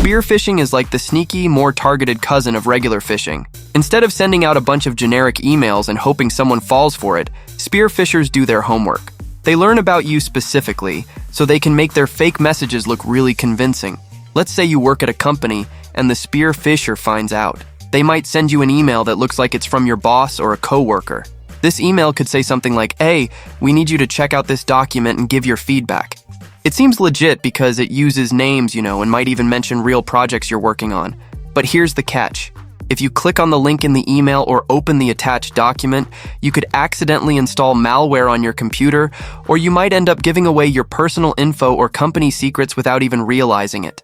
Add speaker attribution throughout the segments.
Speaker 1: Spear phishing is like the sneaky, more targeted cousin of regular phishing. Instead of sending out a bunch of generic emails and hoping someone falls for it, spear phishers do their homework. They learn about you specifically, so they can make their fake messages look really convincing. Let's say you work at a company, and the spear phisher finds out. They might send you an email that looks like it's from your boss or a coworker. This email could say something like, "Hey, we need you to check out this document and give your feedback." It seems legit because it uses names, and might even mention real projects you're working on. But here's the catch. If you click on the link in the email or open the attached document, you could accidentally install malware on your computer, or you might end up giving away your personal info or company secrets without even realizing it.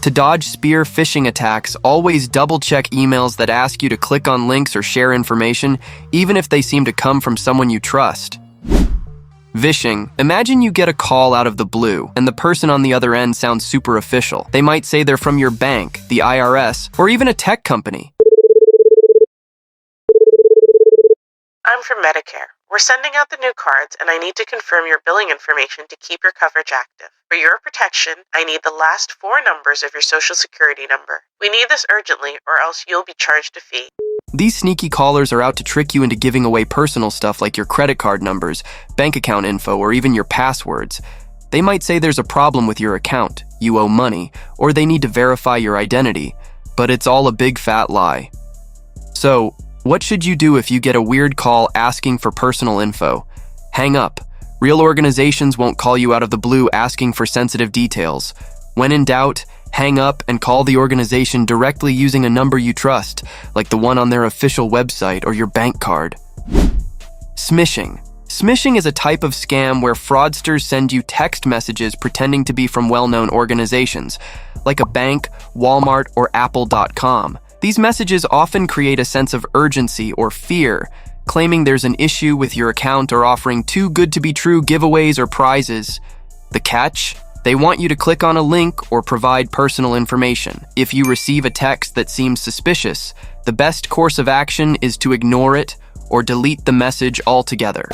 Speaker 1: To dodge spear phishing attacks, always double-check emails that ask you to click on links or share information, even if they seem to come from someone you trust. Phishing. Imagine you get a call out of the blue, and the person on the other end sounds super official. They might say they're from your bank, the IRS, or even a tech company.
Speaker 2: I'm from Medicare. We're sending out the new cards, and I need to confirm your billing information to keep your coverage active. For your protection, I need the last 4 numbers of your social security number. We need this urgently, or else you'll be charged a fee.
Speaker 1: These sneaky callers are out to trick you into giving away personal stuff like your credit card numbers, bank account info, or even your passwords. They might say there's a problem with your account, you owe money, or they need to verify your identity, but it's all a big fat lie. So, what should you do if you get a weird call asking for personal info? Hang up. Real organizations won't call you out of the blue asking for sensitive details. When in doubt, hang up and call the organization directly using a number you trust, like the one on their official website or your bank card. Smishing. Smishing is a type of scam where fraudsters send you text messages pretending to be from well-known organizations, like a bank, Walmart, or Apple.com. These messages often create a sense of urgency or fear, claiming there's an issue with your account or offering too good to be true giveaways or prizes. The catch? They want you to click on a link or provide personal information. If you receive a text that seems suspicious, the best course of action is to ignore it or delete the message altogether.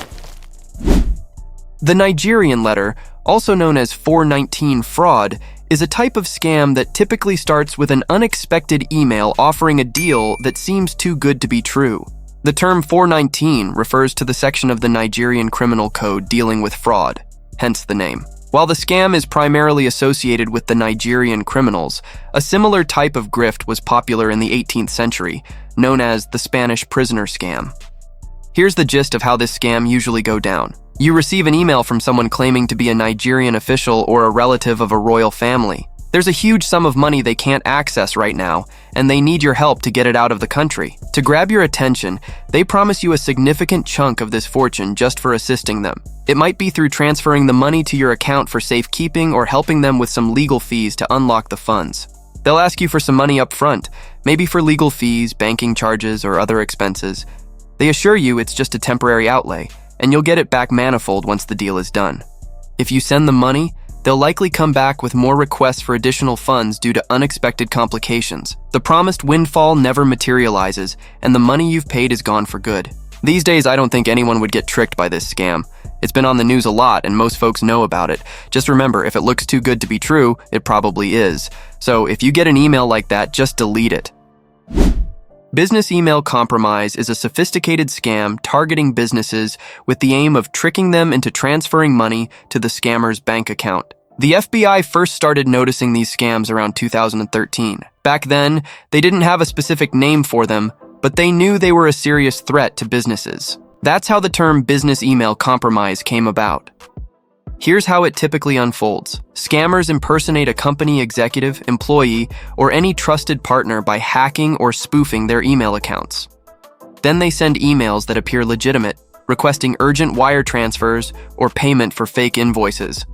Speaker 1: The Nigerian letter, also known as 419 fraud, is a type of scam that typically starts with an unexpected email offering a deal that seems too good to be true. The term 419 refers to the section of the Nigerian Criminal Code dealing with fraud, hence the name. While the scam is primarily associated with the Nigerian criminals, a similar type of grift was popular in the 18th century, known as the Spanish prisoner scam. Here's the gist of how this scam usually goes down. You receive an email from someone claiming to be a Nigerian official or a relative of a royal family. There's a huge sum of money they can't access right now, and they need your help to get it out of the country. To grab your attention, they promise you a significant chunk of this fortune just for assisting them. It might be through transferring the money to your account for safekeeping or helping them with some legal fees to unlock the funds. They'll ask you for some money up front, maybe for legal fees, banking charges, or other expenses. They assure you it's just a temporary outlay, and you'll get it back manifold once the deal is done. If you send them money, they'll likely come back with more requests for additional funds due to unexpected complications. The promised windfall never materializes, and the money you've paid is gone for good. These days, I don't think anyone would get tricked by this scam. It's been on the news a lot, and most folks know about it. Just remember, if it looks too good to be true, it probably is. So if you get an email like that, just delete it. Business email compromise is a sophisticated scam targeting businesses with the aim of tricking them into transferring money to the scammer's bank account. The FBI first started noticing these scams around 2013. Back then, they didn't have a specific name for them, but they knew they were a serious threat to businesses. That's how the term business email compromise came about. Here's how it typically unfolds. Scammers impersonate a company executive, employee, or any trusted partner by hacking or spoofing their email accounts. Then they send emails that appear legitimate, requesting urgent wire transfers or payment for fake invoices.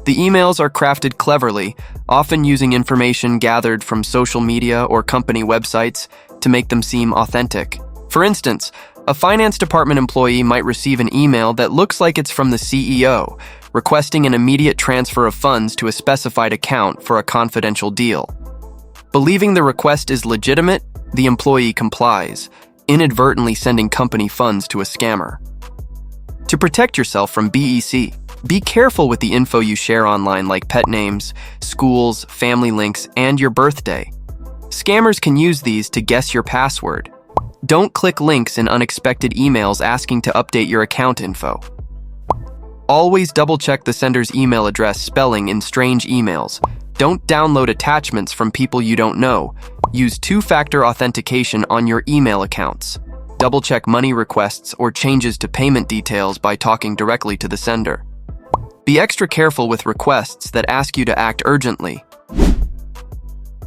Speaker 1: The emails are crafted cleverly, often using information gathered from social media or company websites to make them seem authentic. For instance, a finance department employee might receive an email that looks like it's from the CEO, requesting an immediate transfer of funds to a specified account for a confidential deal. Believing the request is legitimate, the employee complies, inadvertently sending company funds to a scammer. To protect yourself from BEC, Be careful with the info you share online, like pet names, schools, family links, and your birthday. Scammers can use these to guess your password. Don't click links in unexpected emails asking to update your account info. Always double-check the sender's email address spelling in strange emails. Don't download attachments from people you don't know. Use two-factor authentication on your email accounts. Double-check money requests or changes to payment details by talking directly to the sender. Be extra careful with requests that ask you to act urgently.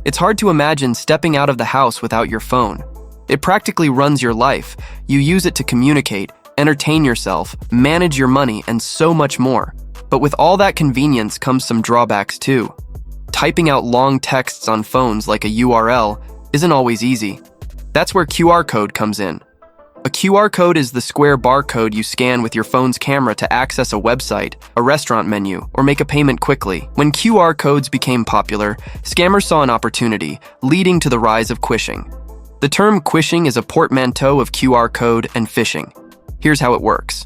Speaker 1: It's hard to imagine stepping out of the house without your phone. It practically runs your life. You use it to communicate, entertain yourself, manage your money, and so much more. But with all that convenience comes some drawbacks too. Typing out long texts on phones like a URL isn't always easy. That's where QR code comes in. A QR code is the square barcode you scan with your phone's camera to access a website, a restaurant menu, or make a payment quickly. When QR codes became popular, scammers saw an opportunity, leading to the rise of phishing. The term phishing is a portmanteau of QR code and phishing. Here's how it works.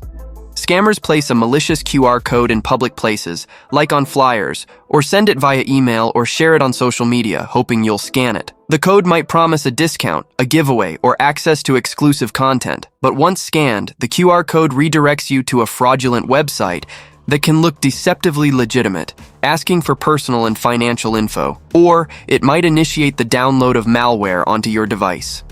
Speaker 1: Scammers place a malicious QR code in public places, like on flyers, or send it via email or share it on social media, hoping you'll scan it. The code might promise a discount, a giveaway, or access to exclusive content. But once scanned, the QR code redirects you to a fraudulent website that can look deceptively legitimate, asking for personal and financial info. Or it might initiate the download of malware onto your device.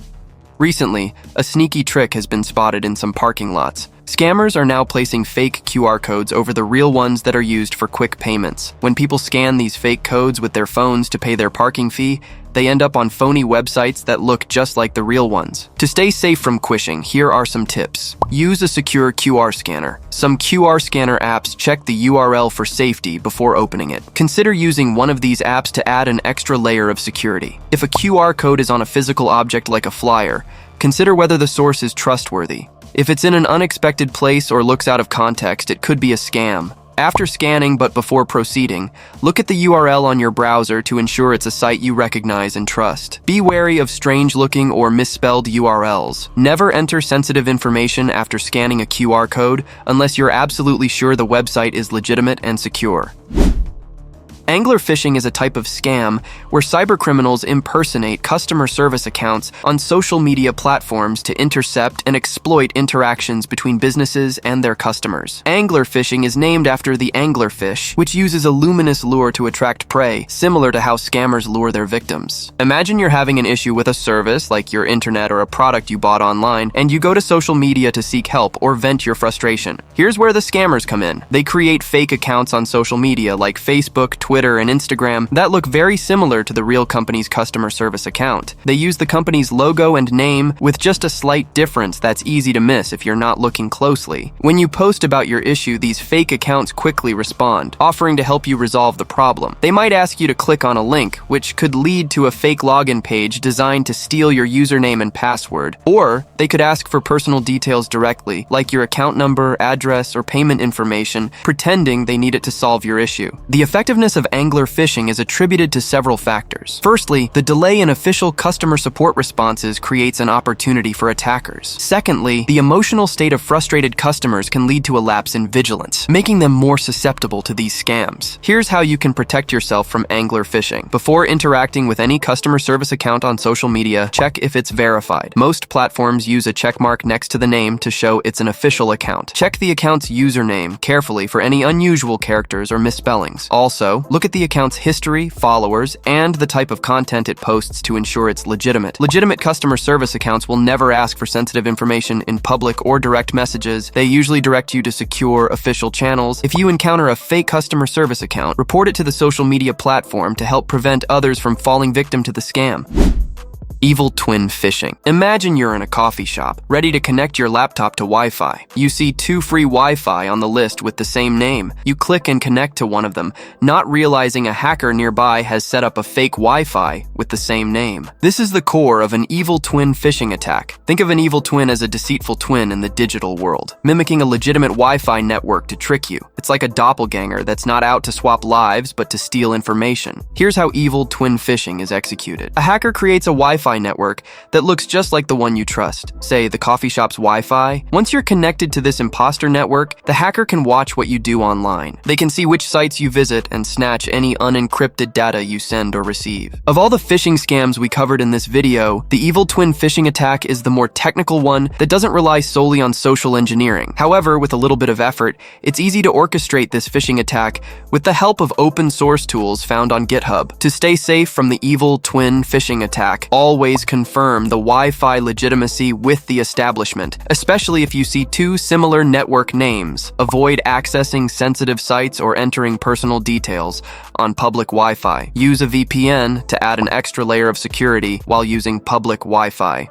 Speaker 1: Recently, a sneaky trick has been spotted in some parking lots. Scammers are now placing fake QR codes over the real ones that are used for quick payments. When people scan these fake codes with their phones to pay their parking fee, they end up on phony websites that look just like the real ones. To stay safe from phishing, here are some tips. Use a secure QR scanner. Some QR scanner apps check the URL for safety before opening it. Consider using one of these apps to add an extra layer of security. If a QR code is on a physical object like a flyer, consider whether the source is trustworthy. If it's in an unexpected place or looks out of context, it could be a scam. After scanning but before proceeding, look at the URL on your browser to ensure it's a site you recognize and trust. Be wary of strange-looking or misspelled URLs. Never enter sensitive information after scanning a QR code unless you're absolutely sure the website is legitimate and secure. Angler phishing is a type of scam where cybercriminals impersonate customer service accounts on social media platforms to intercept and exploit interactions between businesses and their customers. Angler phishing is named after the anglerfish, which uses a luminous lure to attract prey, similar to how scammers lure their victims. Imagine you're having an issue with a service, like your internet or a product you bought online, and you go to social media to seek help or vent your frustration. Here's where the scammers come in. They create fake accounts on social media like Facebook, Twitter, and Instagram that look very similar to the real company's customer service account. They use the company's logo and name with just a slight difference that's easy to miss if you're not looking closely. When you post about your issue, these fake accounts quickly respond, offering to help you resolve the problem. They might ask you to click on a link, which could lead to a fake login page designed to steal your username and password. Or they could ask for personal details directly, like your account number, address, or payment information, pretending they need it to solve your issue. The effectiveness of angler phishing is attributed to several factors. Firstly, the delay in official customer support responses creates an opportunity for attackers. Secondly, the emotional state of frustrated customers can lead to a lapse in vigilance, making them more susceptible to these scams. Here's how you can protect yourself from angler phishing. Before interacting with any customer service account on social media, check if it's verified. Most platforms use a checkmark next to the name to show it's an official account. Check the account's username carefully for any unusual characters or misspellings. Also, look at the account's history, followers, and the type of content it posts to ensure it's legitimate. Legitimate customer service accounts will never ask for sensitive information in public or direct messages. They usually direct you to secure, official channels. If you encounter a fake customer service account, report it to the social media platform to help prevent others from falling victim to the scam. Evil twin phishing. Imagine you're in a coffee shop, ready to connect your laptop to Wi-Fi. You see 2 free Wi-Fi on the list with the same name. You click and connect to one of them, not realizing a hacker nearby has set up a fake Wi-Fi with the same name. This is the core of an evil twin phishing attack. Think of an evil twin as a deceitful twin in the digital world, mimicking a legitimate Wi-Fi network to trick you. It's like a doppelganger that's not out to swap lives, but to steal information. Here's how evil twin phishing is executed. A hacker creates a Wi-Fi Wi-Fi network that looks just like the one you trust, say the coffee shop's Wi-Fi. Once you're connected to this imposter network, the hacker can watch what you do online. They can see which sites you visit and snatch any unencrypted data you send or receive. Of all the phishing scams we covered in this video, the evil twin phishing attack is the more technical one that doesn't rely solely on social engineering. However, with a little bit of effort, it's easy to orchestrate this phishing attack with the help of open source tools found on GitHub. To stay safe from the evil twin phishing attack, always confirm the Wi-Fi legitimacy with the establishment, especially if you see two similar network names. Avoid accessing sensitive sites or entering personal details on public Wi-Fi. Use a VPN to add an extra layer of security while using public Wi-Fi.